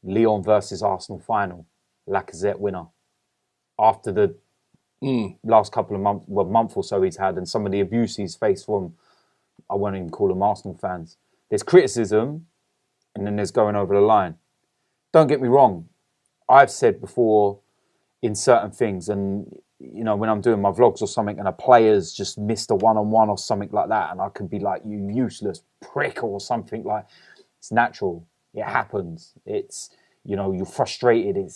Lyon versus Arsenal final, Lacazette winner. After the last couple of months, well, month or so he's had, and some of the abuse he's faced from, I won't even call them Arsenal fans. There's criticism, and then there's going over the line. Don't get me wrong. I've said before in certain things, and you know, when I'm doing my vlogs or something, and a player's just missed a one-on-one or something like that, and I can be like, "You useless prick" or something like. It's natural. It happens. It's, you know, you're frustrated.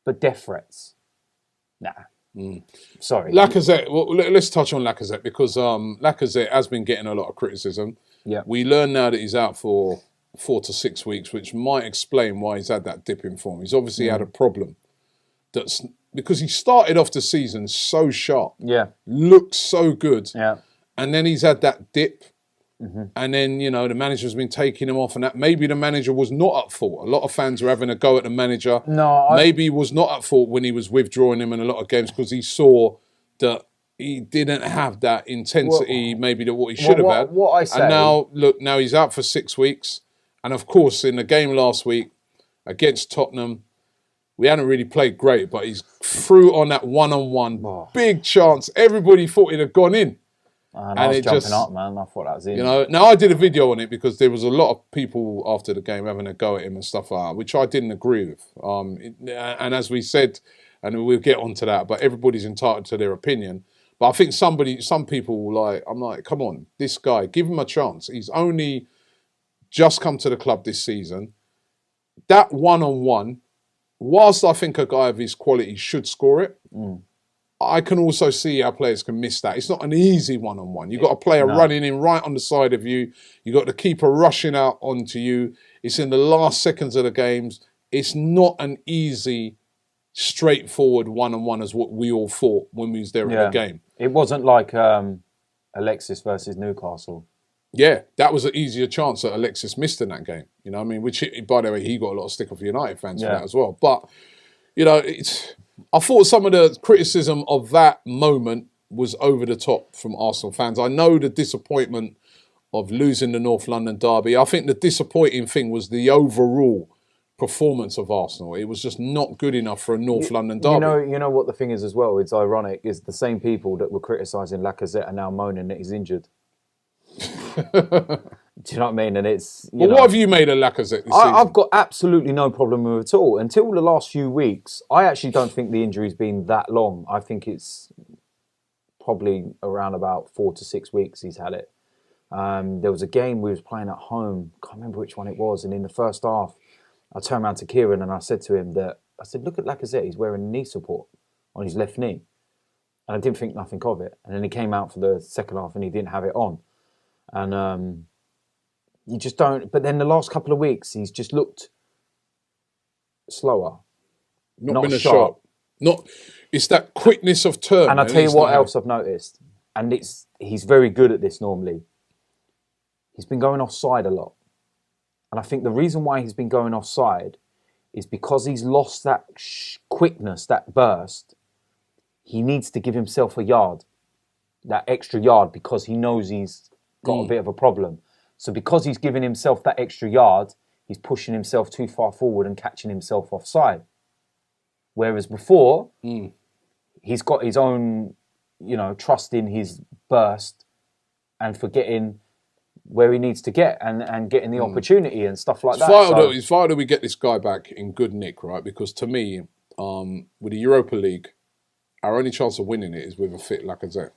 But death threats. Nah. Sorry. Lacazette, well, let's touch on Lacazette because Lacazette has been getting a lot of criticism. Yeah. We learn now that he's out for 4 to 6 weeks, which might explain why he's had that dip in form. He's obviously had a problem. That's because he started off the season so sharp. Yeah. Looked so good. Yeah. And then he's had that dip. And then, you know, the manager's been taking him off, and that maybe the manager was not at fault. A lot of fans were having a go at the manager. Maybe he was not at fault when he was withdrawing him in a lot of games because he saw that he didn't have that intensity, maybe that what he should have had. What I say, and now, look, now he's out for 6 weeks. And of course, in the game last week against Tottenham, we hadn't really played great, but he's through on that one-on-one. Big chance. Everybody thought he'd have gone in. And I was jumping up, man. I thought that was in. You know, now I did a video on it because there was a lot of people after the game having a go at him and stuff like that, which I didn't agree with. And as we said, and we'll get onto that, but everybody's entitled to their opinion. But I think some people I'm like, come on, this guy, give him a chance. He's only just come to the club this season. That one-on-one, whilst I think a guy of his quality should score it, I can also see how players can miss that. It's not an easy one-on-one. You've got a player running in right on the side of you. You've got the keeper rushing out onto you. It's in the last seconds of the games. It's not an easy, straightforward one-on-one as what we all thought when we was there in the game. It wasn't like Alexis versus Newcastle. Yeah, that was an easier chance that Alexis missed in that game. You know what I mean? Which, by the way, he got a lot of stick for United fans for that as well. But, you know, I thought some of the criticism of that moment was over the top from Arsenal fans. I know the disappointment of losing the North London derby. I think the disappointing thing was the overall performance of Arsenal. It was just not good enough for a North London derby. You know what the thing is as well? It's ironic. Is the same people that were criticising Lacazette are now moaning that he's injured. Do you know what I mean? And it's. Well, what have you made of Lacazette this season? I've got absolutely no problem with it at all. Until the last few weeks, I actually don't think the injury's been that long. I think it's probably around about 4 to 6 weeks he's had it. There was a game we was playing at home. Can't remember which one it was. And in the first half, I turned around to Kieran and I said to him look at Lacazette. He's wearing knee support on his left knee. And I didn't think nothing of it. And then he came out for the second half and he didn't have it on. And you just don't. But then the last couple of weeks, he's just looked slower. Not been as sharp. It's that quickness of turn. And I'll tell you what else I've noticed. And he's very good at this normally. He's been going offside a lot. And I think the reason why he's been going offside is because he's lost that quickness, that burst. He needs to give himself a yard, that extra yard, because he knows he's got a bit of a problem. So because he's giving himself that extra yard, he's pushing himself too far forward and catching himself offside. Whereas before, he's got his own, trust in his burst and forgetting where he needs to get and getting the opportunity and stuff like that. It's vital that we get this guy back in good nick, right? Because to me, with the Europa League, our only chance of winning it is with a fit Lacazette.